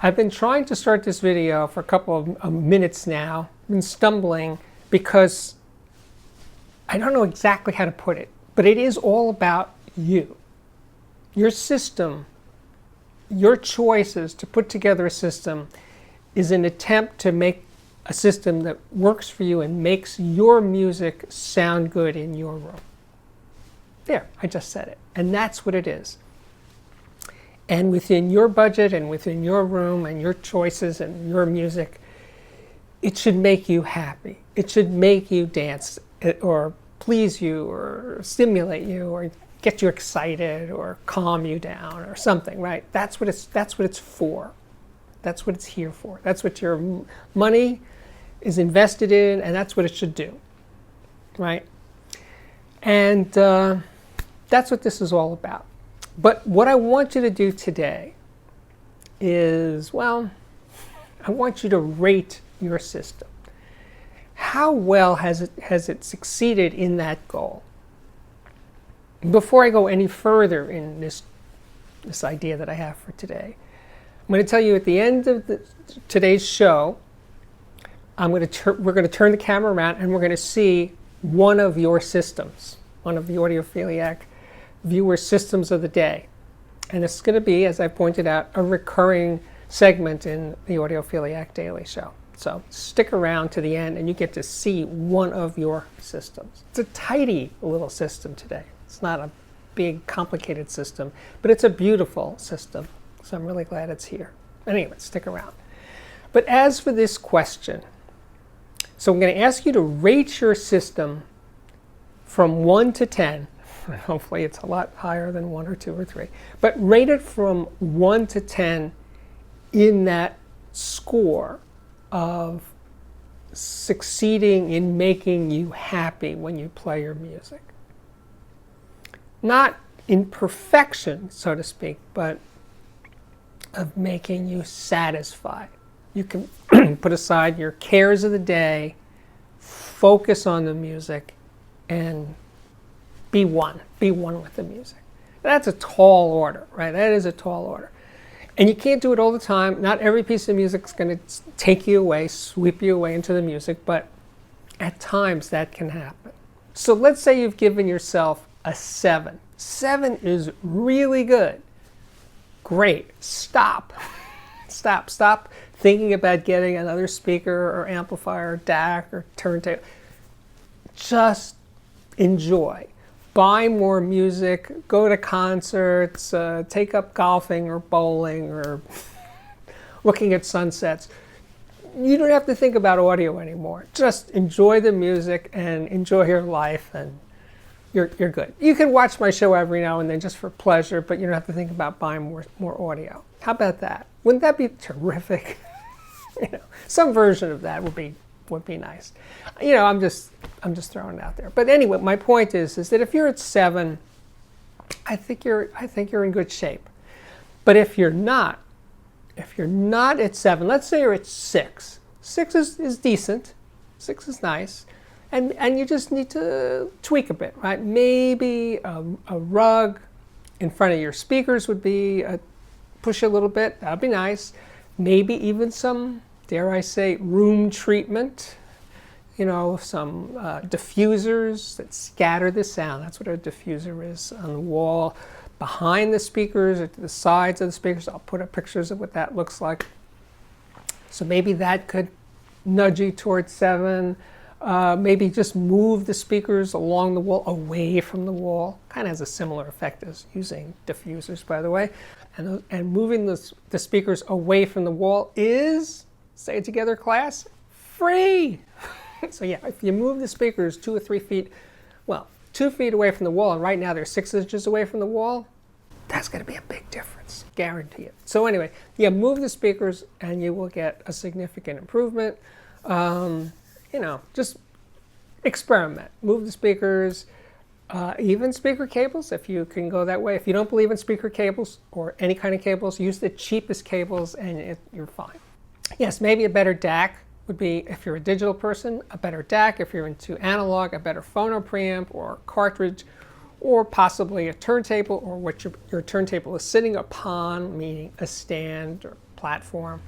I've been trying to start this video for a couple of minutes now. I've been stumbling because I don't know exactly how to put it, but it is all about you. Your system, your choices to put together a system is an attempt to make a system that works for you and makes your music sound good in your room. There, I just said it. And that's what it is. And within your budget and within your room and your choices and your music, it should make you happy. It should make you dance or please you or stimulate you or get you excited or calm you down or something, right? That's what it's for. That's what it's here for. That's what your money is invested in, and that's what it should do, right? And that's what this is all about. But what I want you to do today is, well, I want you to rate your system. How well has it succeeded in that goal? Before I go any further in this idea that I have for today, I'm going to tell you at the end of today's show, we're going to turn the camera around and we're going to see one of your systems, one of the audiophiliac viewer systems of the day. And it's going to be, as I pointed out, a recurring segment in the Audiophiliac Daily Show. So stick around to the end and you get to see one of your systems. It's a tidy little system today. It's not a big, complicated system, but it's a beautiful system. So I'm really glad it's here. Anyway, stick around. But as for this question, so I'm going to ask you to rate your system from 1 to 10. Hopefully it's a lot higher than 1 or 2 or 3. But rate it from 1 to 10 in that score of succeeding in making you happy when you play your music. Not in perfection, so to speak, but of making you satisfied. You can put aside your cares of the day, focus on the music, and be one with the music. That's a tall order, right? That is a tall order. And you can't do it all the time. Not every piece of music is going to take you away, sweep you away into the music, but at times that can happen. So let's say you've given yourself a 7. 7 is really good. Great. Stop. Stop thinking about getting another speaker or amplifier or DAC or turntable. Just enjoy. Buy more music, go to concerts, take up golfing or bowling or looking at sunsets. You don't have to think about audio anymore. Just enjoy the music and enjoy your life, and you're good. You can watch my show every now and then just for pleasure, but you don't have to think about buying more audio. How about that? Wouldn't that be terrific? Some version of that would be nice. I'm just throwing it out there. But anyway, my point is that if you're at 7, I think you're in good shape. But if you're not at 7, let's say you're at 6. 6 is decent. 6 is nice. And you just need to tweak a bit, right? Maybe a rug in front of your speakers would be push a little bit. That'd be nice. Maybe even some, dare I say, room treatment. Some diffusers that scatter the sound. That's what a diffuser is on the wall behind the speakers or to the sides of the speakers. I'll put up pictures of what that looks like. So maybe that could nudge you towards 7. Maybe just move the speakers along the wall, away from the wall. Kind of has a similar effect as using diffusers, by the way. And moving the speakers away from the wall is, say it together, class, free. So yeah, if you move the speakers 2 or 3 feet, 2 feet away from the wall, and right now they're 6 inches away from the wall, that's going to be a big difference, guarantee it. So anyway, move the speakers and you will get a significant improvement. Just experiment. Move the speakers, even speaker cables, if you can go that way. If you don't believe in speaker cables or any kind of cables, use the cheapest cables and you're fine. Yes, maybe a better DAC would be, if you're a digital person, a better DAC. If you're into analog, a better phono preamp or cartridge, or possibly a turntable, or what your turntable is sitting upon, meaning a stand or platform.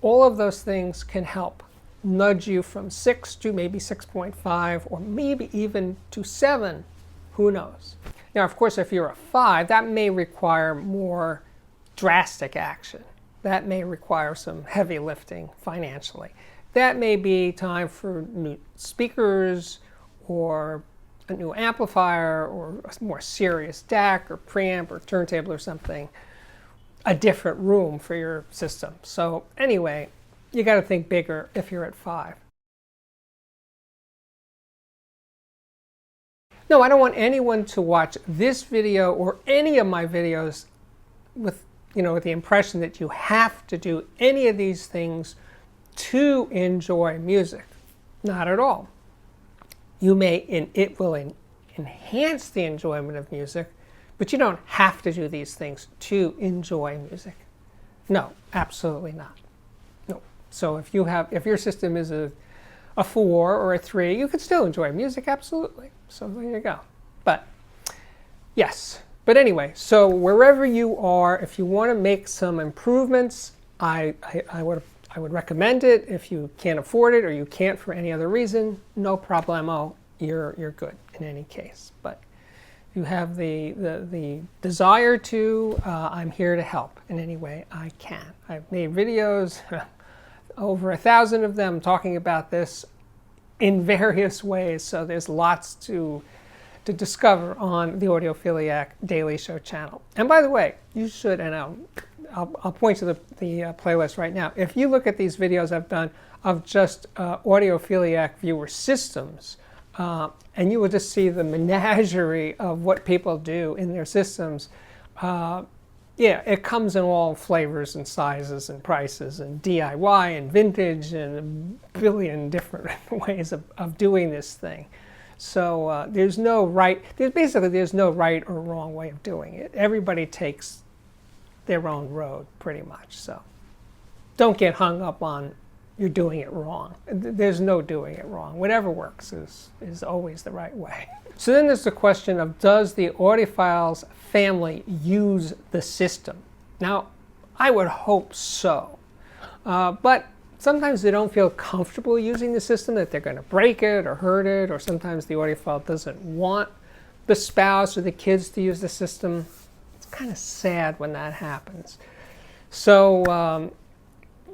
All of those things can help nudge you from 6 to maybe 6.5 or maybe even to 7. Who knows? Now, of course, if you're a 5, that may require more drastic action. That may require some heavy lifting financially. That may be time for new speakers or a new amplifier or a more serious DAC or preamp or turntable or something, a different room for your system. So anyway, you got to think bigger if you're at 5. No, I don't want anyone to watch this video or any of my videos with the impression that you have to do any of these things to enjoy music. Not at all. It will enhance the enjoyment of music, but you don't have to do these things to enjoy music. No, absolutely not. No. So if your system is a 4 or a 3, you can still enjoy music, absolutely. So there you go. But yes. But anyway, so wherever you are, if you want to make some improvements, I would recommend it. If you can't afford it or you can't for any other reason, no problemo. You're good in any case. But if you have the desire to, I'm here to help in any way I can. I've made videos, over 1,000 of them, talking about this in various ways. So there's lots to discover on the Audiophiliac Daily Show channel. And by the way, you should, and I'll point to the playlist right now. If you look at these videos I've done of just Audiophiliac viewer systems, and you will just see the menagerie of what people do in their systems. Yeah, it comes in all flavors and sizes and prices and DIY and vintage and a billion different ways of doing this thing. So there's no right or wrong way of doing it. Everybody takes their own road pretty much. So don't get hung up on you're doing it wrong. There's no doing it wrong. Whatever works is always the right way. So then there's the question of, does the audiophiles family use the system? Now, I would hope so. But sometimes they don't feel comfortable using the system, that they're going to break it or hurt it, or sometimes the audiophile doesn't want the spouse or the kids to use the system. It's kind of sad when that happens. So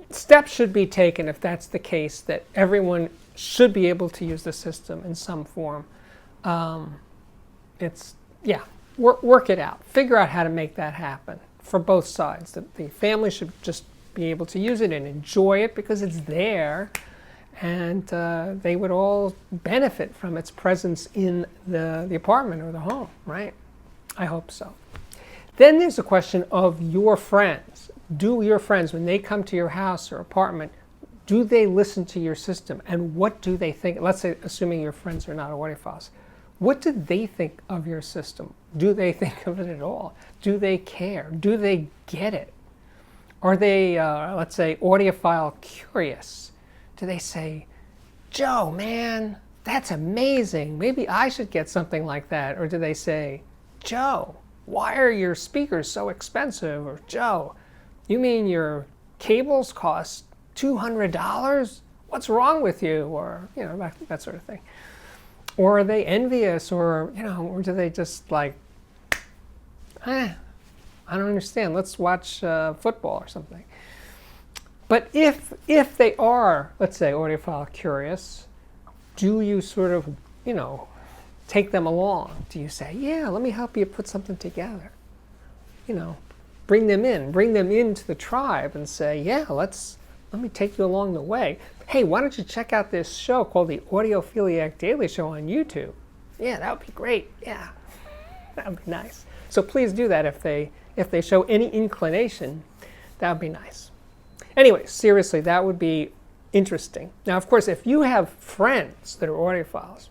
steps should be taken if that's the case, that everyone should be able to use the system in some form. Work it out. Figure out how to make that happen for both sides. The family should just be able to use it and enjoy it because it's there, and they would all benefit from its presence in the apartment or the home, right? I hope so. Then there's a question of your friends. Do your friends, when they come to your house or apartment, do they listen to your system? And what do they think? Let's say, assuming your friends are not audiophiles. What do they think of your system? Do they think of it at all? Do they care? Do they get it? Are they, let's say, audiophile curious? Do they say, Joe, man, that's amazing. Maybe I should get something like that. Or do they say, Joe, why are your speakers so expensive? Or Joe, you mean your cables cost $200? What's wrong with you? Or, that sort of thing. Or are they envious? Or, or do they just like, I don't understand. Let's watch football or something. But if they are, let's say, audiophile curious, do you sort of, take them along? Do you say, yeah, let me help you put something together? Bring them into the tribe and say, yeah, let me take you along the way. Hey, why don't you check out this show called the Audiophiliac Daily Show on YouTube? Yeah, that would be great. Yeah, that would be nice. So please do that if they show any inclination. That would be nice. Anyway, seriously, that would be interesting. Now, of course, if you have friends that are audiophiles,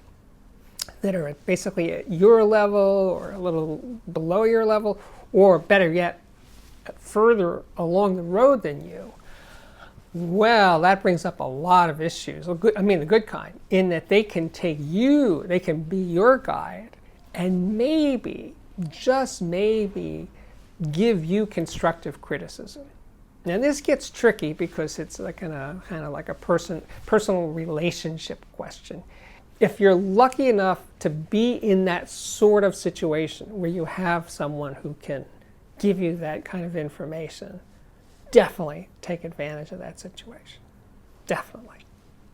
that are basically at your level or a little below your level, or better yet, further along the road than you, well, that brings up a lot of issues. The good kind, in that they can take you, they can be your guide, and maybe, just maybe, give you constructive criticism. Now this gets tricky because it's like kind of like a personal relationship question. If you're lucky enough to be in that sort of situation where you have someone who can give you that kind of information, definitely take advantage of that situation. Definitely.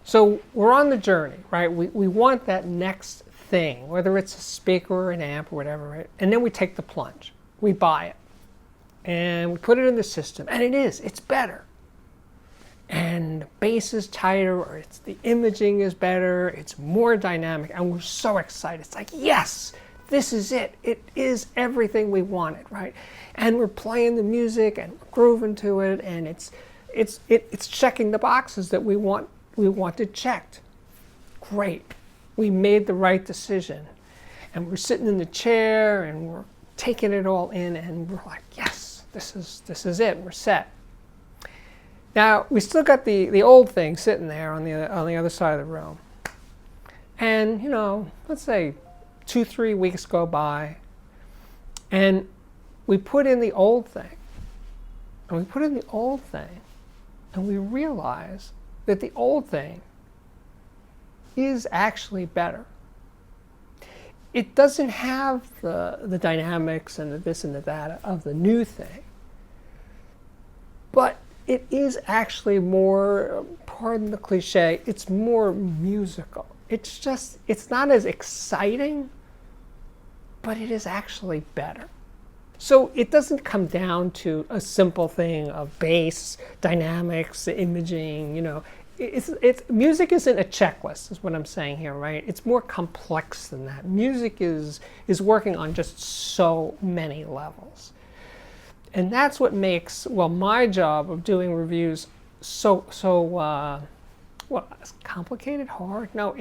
So we're on the journey, right? We want that next thing, whether it's a speaker or an amp or whatever, right? And then we take the plunge. We buy it. And we put it in the system, and it's better. And the bass is tighter, or the imaging is better, it's more dynamic, and we're so excited. It's like, yes, this is it. It is everything we wanted, right? And we're playing the music and we're grooving to it, and it's checking the boxes that we wanted checked. Great. We made the right decision. And we're sitting in the chair and we're taking it all in, and we're like, yes. This is it. We're set. Now we still got the old thing sitting there on the other side of the room, and let's say 2-3 weeks go by, and we put in the old thing, and we realize that the old thing is actually better. It doesn't have the dynamics and the this and the that of the new thing. But it is actually more, pardon the cliche, it's more musical. It's not as exciting, but it is actually better. So it doesn't come down to a simple thing of bass, dynamics, imaging, music isn't a checklist, is what I'm saying here, right? It's more complex than that. Music is working on just so many levels. And that's what makes, my job of doing reviews so complicated, hard? No,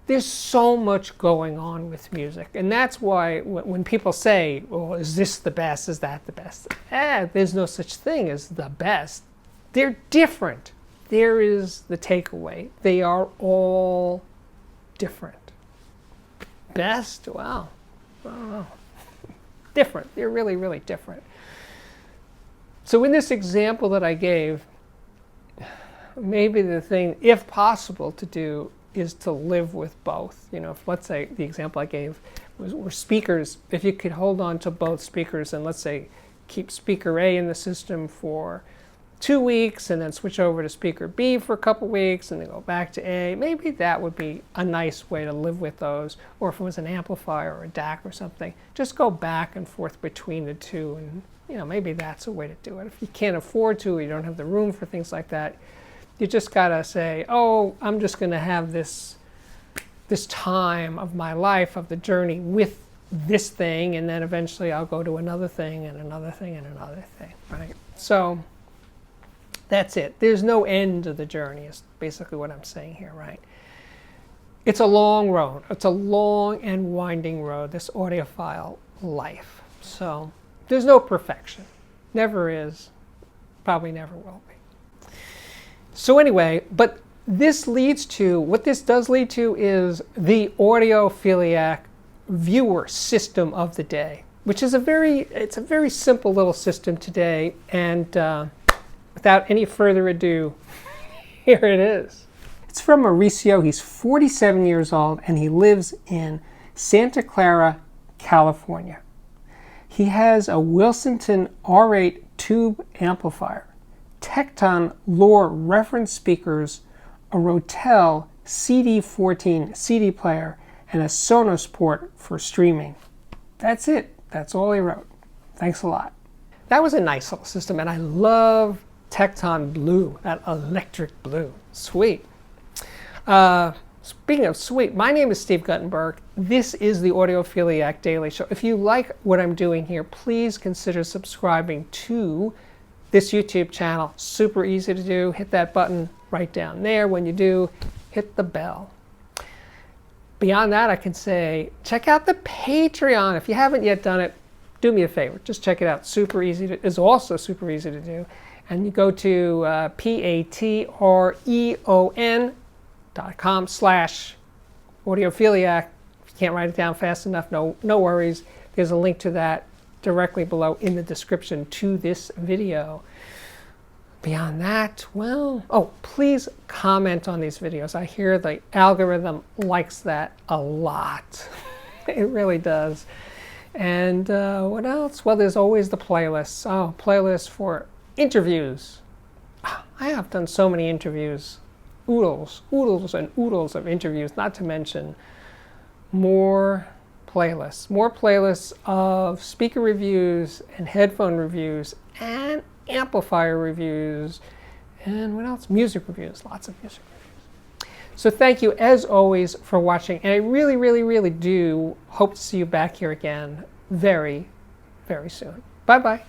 there's so much going on with music. And that's why when people say, well, is this the best, is that the best? There's no such thing as the best. They're different. There is the takeaway. They are all different. Best? Wow. I don't know. Different. They're really, really different. So in this example that I gave, maybe the thing, if possible, to do is to live with both. If, let's say the example I gave were speakers, if you could hold on to both speakers and let's say keep speaker A in the system for 2 weeks and then switch over to speaker B for a couple weeks and then go back to A, maybe that would be a nice way to live with those. Or if it was an amplifier or a DAC or something, just go back and forth between the two, and maybe that's a way to do it. If you can't afford to, or you don't have the room for things like that, you just gotta say, oh, I'm just gonna have this time of my life, of the journey with this thing, and then eventually I'll go to another thing and another thing and another thing, right? So that's it. There's no end to the journey, is basically what I'm saying here, right? It's a long road. It's a long and winding road, this audiophile life. So there's no perfection. Never is. Probably never will be. So anyway, but what this does lead to is the audiophiliac viewer system of the day, which is a very simple little system today, and without any further ado, here it is. It's from Mauricio. He's 47 years old, and he lives in Santa Clara, California. He has a Wilsonton R8 tube amplifier, Tecton Lore reference speakers, a Rotel CD14 CD player, and a Sonos port for streaming. That's it. That's all he wrote. Thanks a lot. That was a nice little system, and I love Tecton Blue, that electric blue. Sweet. Speaking of sweet, my name is Steve Guttenberg. This is the Audiophiliac Daily Show. If you like what I'm doing here, please consider subscribing to this YouTube channel. Super easy to do. Hit that button right down there. When you do, hit the bell. Beyond that, I can say, check out the Patreon. If you haven't yet done it, do me a favor. Just check it out. It's also super easy to do. And you go to patreon.com/audiophiliac. If you can't write it down fast enough, no worries. There's a link to that directly below in the description to this video. Beyond that, well, oh, please comment on these videos. I hear the algorithm likes that a lot. It really does. And what else? Well, there's always the playlists. Oh, playlists for interviews. I have done so many interviews. Oodles and oodles of interviews, not to mention more playlists of speaker reviews and headphone reviews and amplifier reviews and what else? Music reviews, lots of music reviews. So thank you as always for watching, and I really, really, really do hope to see you back here again very, very soon. Bye-bye.